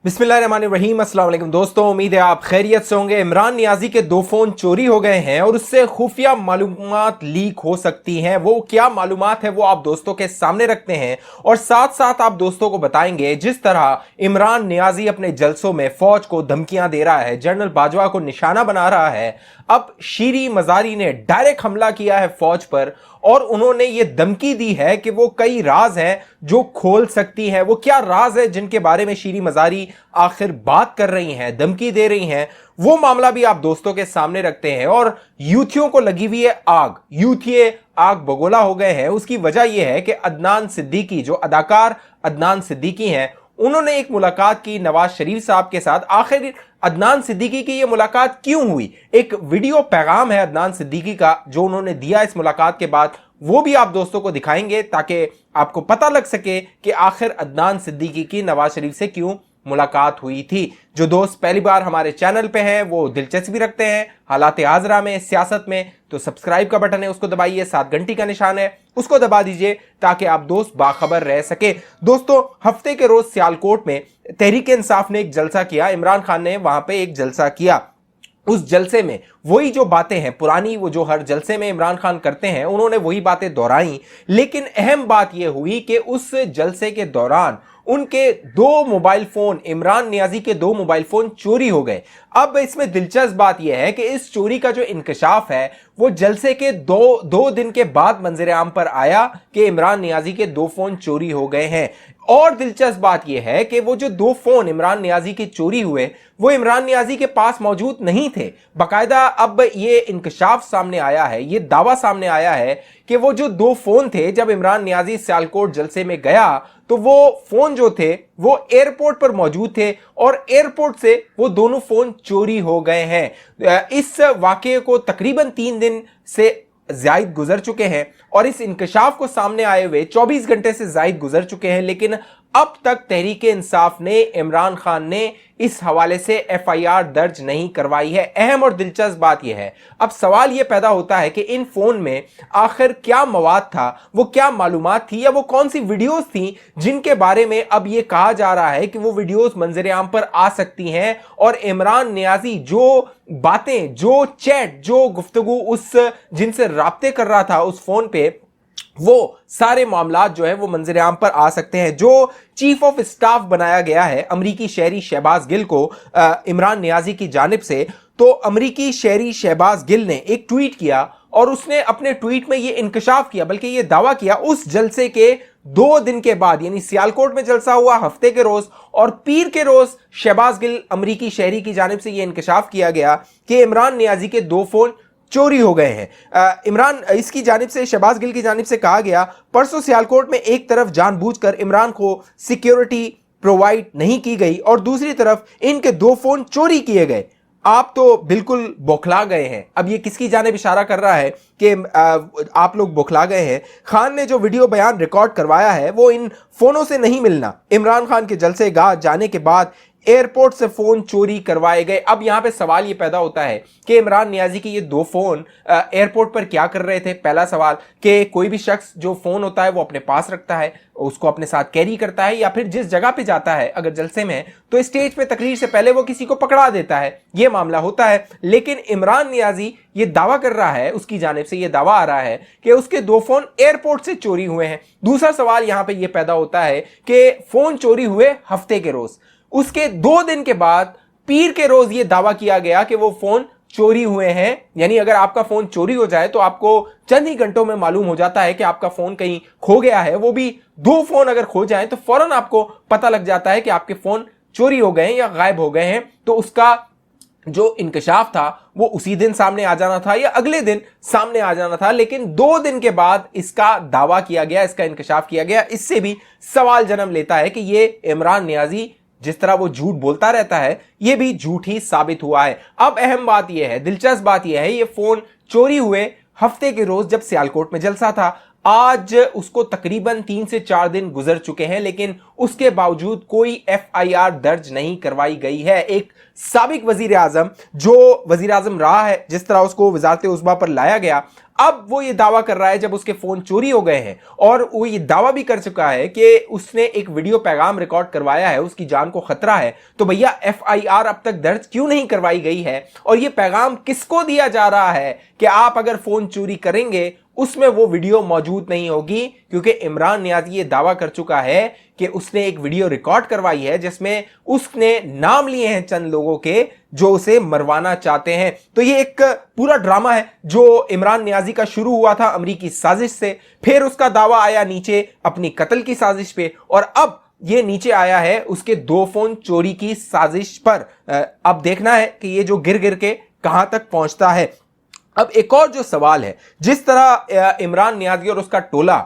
बिस्मिल्लाहिर्रहमानिर्रहीम। अस्सलाम वालेकुम दोस्तों, उम्मीद है आप खैरियत से होंगे। इमरान नियाजी के 2 फोन चोरी हो गए हैं और उससे खुफिया मालूमात लीक हो सकती हैं। वो क्या मालूमात है वो आप दोस्तों के सामने रखते हैं और साथ साथ आप दोस्तों को बताएंगे जिस तरह इमरान नियाजी अपने जलसों में फौज को धमकियां दे रहा है, जनरल बाजवा को निशाना बना रहा है। अब शीरी मजारी ने डायरेक्ट हमला किया है फौज पर और उन्होंने ये धमकी दी है कि वो कई राज हैं जो खोल सकती हैं। वो क्या राज है जिनके बारे में शीरी मजारी आखिर बात कर रही हैं, धमकी दे रही हैं, वो मामला भी आप दोस्तों के सामने रखते हैं। और यूथियों को लगी हुई है आग, यूथिये आग बगोला हो गए हैं। उसकी वजह यह है कि अदनान सिद्दीकी, जो अदाकार अदनान सिद्दीकी हैं, उन्होंने एक मुलाकात की नवाज शरीफ साहब के साथ। आखिर अदनान सिद्दीकी की यह मुलाकात क्यों हुई? एक वीडियो पैगाम है अदनान सिद्दीकी का जो उन्होंने दिया इस मुलाकात के बाद, वो भी आप दोस्तों को दिखाएंगे ताकि आपको पता लग सके कि आखिर अदनान सिद्दीकी की नवाज शरीफ से क्यों मुलाकात हुई थी। जो दोस्त पहली बार हमारे चैनल पे हैं वो दिलचस्पी रखते हैं हालात हाजरा में, सियासत में, तो सब्सक्राइब का बटन है उसको दबाइए, साथ घंटी का निशान है उसको दबा दीजिए ताकि आप दोस्त बाखबर रह सके। दोस्तों, हफ्ते के रोज सियालकोट में तहरीक इंसाफ ने एक जलसा किया। इमरान खान ने वहां पे एक जलसा किया। उस जलसे में वही जो बातें हैं पुरानी, वो जो हर जलसे में इमरान खान करते हैं, उन्होंने वही बातें दोहराई। लेकिन अहम बात यह हुई कि उस जलसे के दौरान उनके 2 मोबाइल फोन, इमरान नियाजी के 2 मोबाइल फोन चोरी हो गए। अब इसमें दिलचस्प बात यह है कि इस चोरी का जो इंकशाफ है वो जलसे के दो दिन के बाद मंजर आम पर आया कि इमरान नियाजी के 2 फोन चोरी हो गए हैं। और दिलचस्प बात यह है कि वो जो 2 फोन इमरान नियाजी के चोरी हुए वो इमरान नियाजी के पास मौजूद नहीं थे। बाकायदा अब ये इंकशाफ सामने आया है, ये दावा सामने आया है कि वो जो 2 फोन थे, जब इमरान नियाजी सियालकोट जलसे में गया तो वो फोन जो थे वो एयरपोर्ट पर मौजूद थे और एयरपोर्ट से वो दोनों फोन चोरी हो गए हैं। इस वाकये को तकरीबन 3 दिन से जायद गुजर चुके हैं और इस इंकशाफ को सामने आए हुए 24 घंटे से जायद गुजर चुके हैं, लेकिन अब तक तहरीक इंसाफ ने, इमरान खान ने इस हवाले से एफआईआर दर्ज नहीं करवाई है। अहम और दिलचस्प बात यह है, अब सवाल यह पैदा होता है कि इन फोन में आखिर क्या मवाद था, वो क्या मालूमात थी, या वो कौन सी वीडियोस थी जिनके बारे में अब यह कहा जा रहा है कि वो वीडियोस मंजर आम पर आ सकती हैं और इमरान नियाजी जो बातें, जो चैट, जो गुफ्तगू उस जिनसे राब्ते कर रहा था उस फोन पे, वो सारे मामलात जो है वो मंजर आम पर आ सकते हैं। जो चीफ ऑफ स्टाफ बनाया गया है अमरीकी शहरी शहबाज गिल को इमरान नियाजी की जानिब से, तो अमरीकी शहरी शहबाज गिल ने एक ट्वीट किया और उसने अपने ट्वीट में ये इंकशाफ किया, बल्कि ये दावा किया उस जलसे के 2 दिन के बाद, यानी सियालकोट में जलसा हुआ हफ्ते के रोज और पीर के रोज शहबाज गिल अमरीकी शहरी की जानिब से यह इंकशाफ किया गया कि इमरान नियाजी के 2 फोन चोरी हो गए हैं। इमरान इसकी जानिब से, शहबाज गिल की जानिब से कहा गया, परसों सियालकोट में एक तरफ जानबूझकर इमरान को सिक्योरिटी प्रोवाइड नहीं की गई और दूसरी तरफ इनके 2 फोन चोरी किए गए। आप तो बिल्कुल बौखला गए हैं। अब ये किसकी जानिब इशारा कर रहा है कि आप लोग बौखला गए हैं? खान ने जो वीडियो बयान रिकॉर्ड करवाया है वो इन फोनों से नहीं मिलना। इमरान खान के जलसे गाह जाने के बाद एयरपोर्ट से फोन चोरी करवाए गए। अब यहां पे सवाल ये पैदा होता है कि इमरान नियाजी के ये 2 फोन एयरपोर्ट पर क्या कर रहे थे? पहला सवाल कि कोई भी शख्स जो फोन होता है वो अपने पास रखता है, उसको अपने साथ कैरी करता है, या फिर जिस जगह पे जाता है अगर जलसे में है तो स्टेज पे तकरीर से पहले वो किसी को पकड़ा देता है, ये मामला होता है। लेकिन इमरान नियाजी ये दावा कर रहा है, उसकी जानिब से ये दावा आ रहा है कि उसके 2 फोन एयरपोर्ट से चोरी हुए हैं। दूसरा सवाल यहां पे ये पैदा होता है कि फोन चोरी हुए हफ्ते के रोज, उसके 2 दिन के बाद पीर के रोज यह दावा किया गया कि वो फोन चोरी हुए हैं। यानी अगर आपका फोन चोरी हो जाए तो आपको चंद ही घंटों में मालूम हो जाता है कि आपका फोन कहीं खो गया है। वो भी 2 फोन अगर खो जाएं तो फौरन आपको पता लग जाता है कि आपके फोन चोरी हो गए हैं या गायब हो गए हैं। तो उसका जो इंकशाफ था वो उसी दिन सामने आ जाना था या अगले दिन सामने आ जाना था, लेकिन 2 दिन के बाद इसका दावा किया गया, इसका इंकशाफ किया गया। इससे भी सवाल जन्म लेता है कि ये इमरान नियाजी जिस तरह वो झूठ बोलता रहता है ये भी झूठ ही साबित हुआ है। अब अहम बात यह है, दिलचस्प बात यह है, ये फोन चोरी हुए हफ्ते के रोज जब सियालकोट में जलसा था। आज उसको तकरीबन 3 से 4 दिन गुजर चुके हैं, लेकिन उसके बावजूद कोई एफआईआर दर्ज नहीं करवाई गई है। एक साबिक वजीर आजम, जो वजीर आजम रहा है, जिस तरह उसको वजारत उज़्मा पर लाया गया, अब वो ये दावा कर रहा है जब उसके फोन चोरी हो गए हैं, और वो ये दावा भी कर चुका है कि उसने एक वीडियो पैगाम रिकॉर्ड करवाया है, उसकी जान को खतरा है, तो भैया एफआईआर अब तक दर्ज क्यों नहीं करवाई गई है? और ये पैगाम किसको दिया जा रहा है कि आप अगर फोन चोरी करेंगे उसमें वो वीडियो मौजूद नहीं होगी, क्योंकि इमरान नियाजी ये दावा कर चुका है कि उसने एक वीडियो रिकॉर्ड करवाई है जिसमें उसने नाम लिए हैं चंद लोगों के जो उसे मरवाना चाहते हैं। तो ये एक पूरा ड्रामा है जो इमरान नियाजी का शुरू हुआ था अमरीकी साजिश से, फिर उसका दावा आया नीचे अपनी कत्ल की साजिश पे, और अब ये नीचे आया है उसके 2 फोन चोरी की साजिश पर। अब देखना है कि ये जो गिर गिर के कहां तक पहुंचता है। अब एक और जो सवाल है, जिस तरह इमरान नियाजी और उसका टोला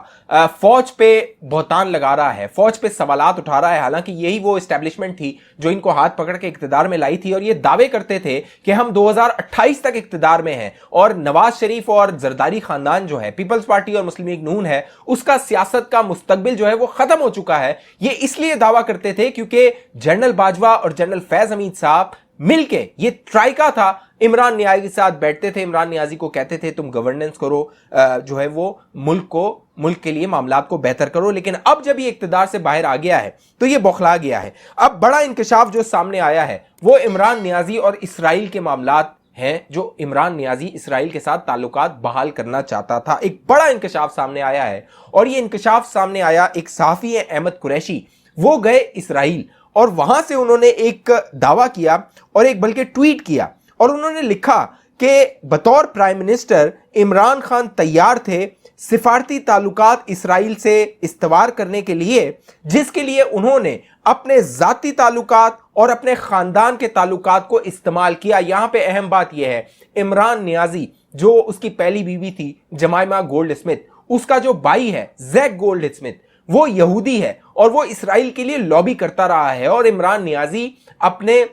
फौज पे बहुतान लगा रहा है, फौज पे सवालात उठा रहा है, हालांकि यही वो एस्टेब्लिशमेंट थी जो इनको हाथ पकड़ के इक्तिदार में लाई थी और ये दावे करते थे कि हम 2028 तक इक्तिदार में हैं, और नवाज शरीफ और जरदारी खानदान जो है, पीपल्स पार्टी और मुस्लिम लीग नून है, उसका सियासत का मुस्तकबिल जो है वो खत्म हो चुका है। ये इसलिए दावा करते थे क्योंकि जनरल बाजवा और जनरल फैज हमीद साहब मिलके, ये ट्राइका था, इमरान नियाजी के साथ बैठते थे, इमरान नियाजी को कहते थे तुम गवर्नेंस करो, जो है वो मुल्क के लिए मामलात को बेहतर करो। लेकिन अब जब ये इक्तिदार से बाहर आ गया है तो ये बौखला गया है। अब बड़ा इंकशाफ जो सामने आया है वो इमरान नियाजी और इसराइल के मामलात हैं, जो इमरान नियाजी इसराइल के साथ ताल्लुकात बहाल करना चाहता था। एक बड़ा इंकशाफ सामने आया है, और ये इंकशाफ सामने आया, एक सहाफी है अहमद कुरैशी, वो गए इसराइल और वहां से उन्होंने एक दावा किया और एक बल्कि ट्वीट किया, और उन्होंने लिखा कि बतौर प्राइम मिनिस्टर इमरान खान तैयार थे सिफारती ताल्लुकात इसराइल से इस्तवार करने के लिए, जिसके लिए उन्होंने अपने जाती ताल्लुकात और अपने खानदान के ताल्लुकात को इस्तेमाल किया। यहां पे अहम बात यह है, इमरान नियाजी जो उसकी पहली बीवी थी जमाइमा गोल्ड स्मिथ, उसका जो भाई है जैक गोल्ड स्मिथ, वो यहूदी है और वो इसराइल के लिए लॉबी करता रहा है, और इमरान नियाजी अपने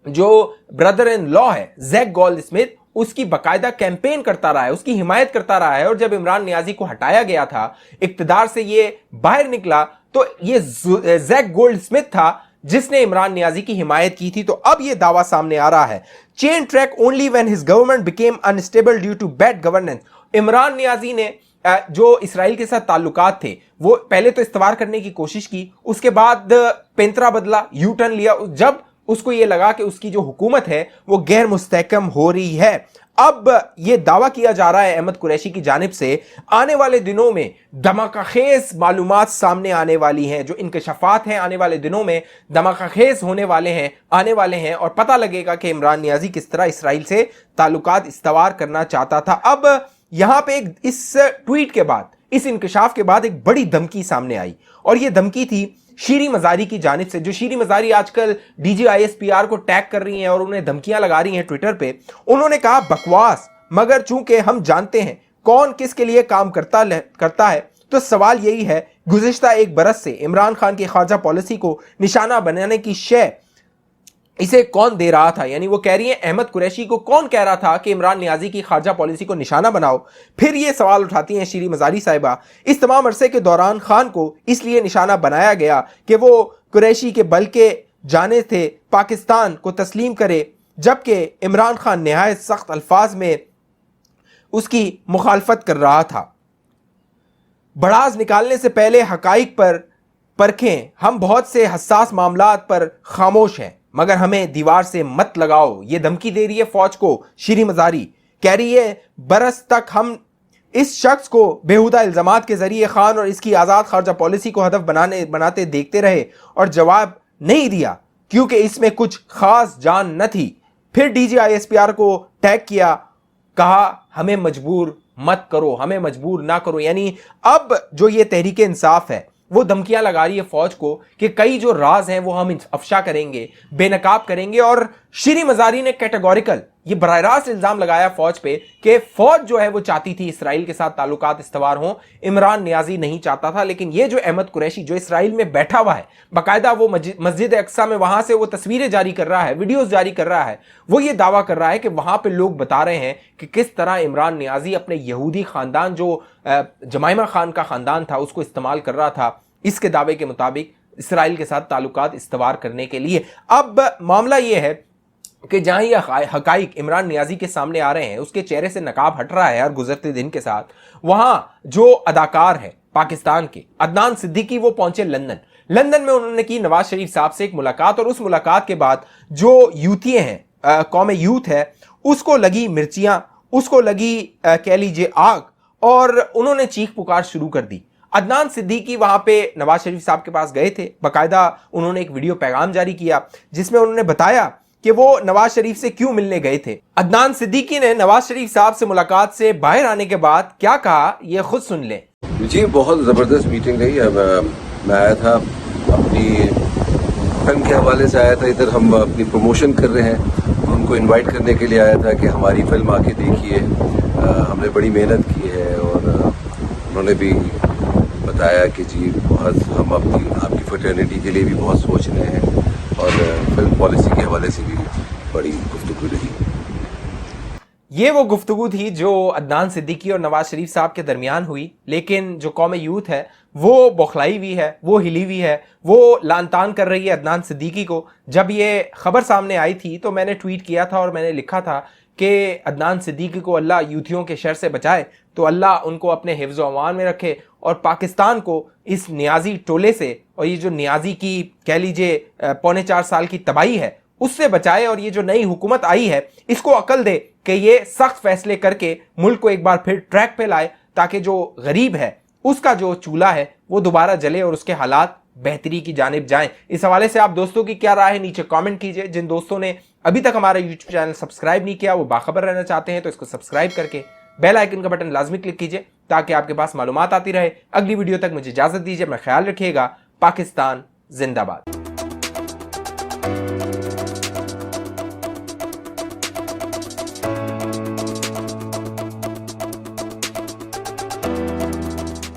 जो ब्रदर इन लॉ है जैक गोल्ड स्मिथ, उसकी बकायदा कैंपेन करता रहा है, उसकी हिमायत करता रहा है। और जब इमरान नियाजी को हटाया गया था, इक्तिदार से ये बाहर निकला, तो ये जैक गोल्ड स्मिथ था जिसने इमरान नियाजी की हिमायत की थी। तो अब ये दावा सामने आ रहा है, chain track only when his government became unstable due to bad governance. Imran Niazi ने जो इसराइल के साथ ताल्लुकात थे वो पहले तो इस्तवार करने की कोशिश की, उसके बाद पेंतरा बदला, यू टर्न लिया जब उसको ये लगा कि उसकी जो हुकूमत है वो गैर मुस्तहकम हो रही है। अब ये दावा किया जा रहा है अहमद कुरैशी की जानिब से, आने वाले दिनों में धमाकाखेज मालूमात सामने आने वाली हैं, जो इंकशाफात हैं आने वाले दिनों में धमाकाखेज होने वाले हैं, आने वाले हैं, और पता लगेगा कि इमरान नियाजी किस तरह इसराइल से ताल्लुकात इस्तवार करना चाहता था। अब यहां पे इस ट्वीट के बाद, इस इंकशाफ के बाद एक बड़ी धमकी सामने आई, और यह धमकी थी शीरी मजारी की जानिब से। जो शीरी मजारी आजकल DGISPR को टैग कर रही हैं और उन्हें धमकियां लगा रही हैं ट्विटर पे। उन्होंने कहा बकवास, मगर चूंकि हम जानते हैं कौन किसके लिए काम करता है, तो सवाल यही है गुज़िश्ता 1 बरस से इमरान खान की खारजा पॉलिसी को निशाना बनाने की शय इसे कौन दे रहा था। यानी वो कह रही है अहमद कुरैशी को कौन कह रहा था कि इमरान नियाजी की खारजा पॉलिसी को निशाना बनाओ। फिर ये सवाल उठाती हैं शीरी मजारी साहिबा, इस तमाम अरसे के दौरान खान को इसलिए निशाना बनाया गया कि वो कुरैशी के बल के जाने थे पाकिस्तान को तस्लीम करे, जबकि इमरान खान नहायत सख्त अल्फाज में उसकी मुखालफत कर रहा था। बड़ाज निकालने से पहले हकाइक पर परखें, हम बहुत से हसास मामलात पर खामोश हैं, मगर हमें दीवार से मत लगाओ। ये धमकी दे रही है फौज को शीरी मजारी, कह रही है बरस तक हम इस शख्स को बेहुदा इल्जामात के जरिए खान और इसकी आज़ाद खारजा पॉलिसी को हदफ बनाते देखते रहे और जवाब नहीं दिया क्योंकि इसमें कुछ खास जान न थी। फिर DGISPR को टैग किया, कहा हमें मजबूर मत करो, हमें मजबूर ना करो। यानी अब जो ये तहरीक इंसाफ है वो धमकियां लगा रही है फौज को कि कई जो राज हैं वो हम अफशा करेंगे, बेनकाब करेंगे, और शीरी मजारी ने कैटेगोरिकल ये बराह रास्त इल्जाम लगाया फौज पे कि फौज जो है वो चाहती थी इसराइल के साथ ताल्लुकात इस्तवार हों, इमरान नियाजी नहीं चाहता था। लेकिन ये जो अहमद कुरैशी जो इसराइल में बैठा हुआ है, बाकायदा वो मस्जिद अक्सा में वहां से वो तस्वीरें जारी कर रहा है, वीडियोस जारी कर रहा है, वो ये दावा कर रहा है कि वहां पे लोग बता रहे हैं कि किस तरह इमरान नियाजी अपने यहूदी खानदान जो जमाइमा खान का खानदान था उसको इस्तेमाल कर रहा था इसके दावे के मुताबिक इसराइल के साथ ताल्लुकात इस्तवार करने के लिए। अब मामला ये है कि जहां ये हकाइक इमरान नियाजी के सामने आ रहे हैं, उसके चेहरे से नकाब हट रहा है हर गुजरते दिन के साथ, वहां जो अदाकार है पाकिस्तान के अदनान सिद्दीकी वो पहुंचे लंदन में उन्होंने की नवाज शरीफ साहब से एक मुलाकात, और उस मुलाकात के बाद जो यूथिये हैं, कौम यूथ है, उसको लगी मिर्चियां, उसको लगी कह लीजिए आग, और उन्होंने चीख पुकार शुरू कर दी। अदनान सिद्दीकी वहां पे नवाज शरीफ साहब के पास गए थे, बाकायदा उन्होंने एक वीडियो पैगाम जारी किया जिसमें उन्होंने बताया कि वो नवाज शरीफ से क्यों मिलने गए थे। अदनान सिद्दीकी ने नवाज शरीफ साहब से मुलाकात से बाहर आने के बाद क्या कहा, ये खुद सुन लें। जी, बहुत ज़बरदस्त मीटिंग रही। मैं आया था अपनी फिल्म के हवाले से आया था, इधर हम अपनी प्रमोशन कर रहे हैं, उनको इनवाइट करने के लिए आया था कि हमारी फिल्म आके देखिए। हमने बड़ी मेहनत की है और उन्होंने भी बताया कि जी बहुत हम आपकी फ्रेटर्निटी के लिए भी बहुत सोच रहे हैं, और फिल्म पॉलिसी के हवाले से भी बड़ी गुफ्तगू रही। ये वो गुफ्तगू थी जो अदनान सिद्दीकी और नवाज शरीफ साहब के दरमियान हुई, लेकिन जो कौम यूथ है वो बौखलाई हुई है, वो हिली हुई है, वो लानतान कर रही है अदनान सिद्दीकी को। जब ये खबर सामने आई थी तो मैंने ट्वीट किया था और मैंने लिखा था कि अदनान सिद्दीकी को अल्लाह यूथियों के शर से बचाए, तो अल्लाह उनको अपने हिफ्ज़ व अमान में रखे और पाकिस्तान को इस नियाजी टोले से और ये जो नियाजी की कह लीजिए 3.25 साल की तबाही है उससे बचाए, और ये जो नई हुकूमत आई है इसको अकल दे कि ये सख्त फैसले करके मुल्क को एक बार फिर ट्रैक पे लाए, ताकि जो गरीब है उसका जो चूल्हा है वो दोबारा जले और उसके हालात बेहतरी की जानिब जाएं। इस हवाले से आप दोस्तों की क्या राय है नीचे कमेंट कीजिए। जिन दोस्तों ने अभी तक हमारा यूट्यूब चैनल सब्सक्राइब नहीं किया वो बाखबर रहना चाहते हैं तो इसको सब्सक्राइब करके बेल आइकन का बटन लाजमी क्लिक कीजिए ताकि आपके पास मालूमात आती रहे। अगली वीडियो तक मुझे इजाजत दीजिए, अपना ख्याल रखिएगा। पाकिस्तान जिंदाबाद।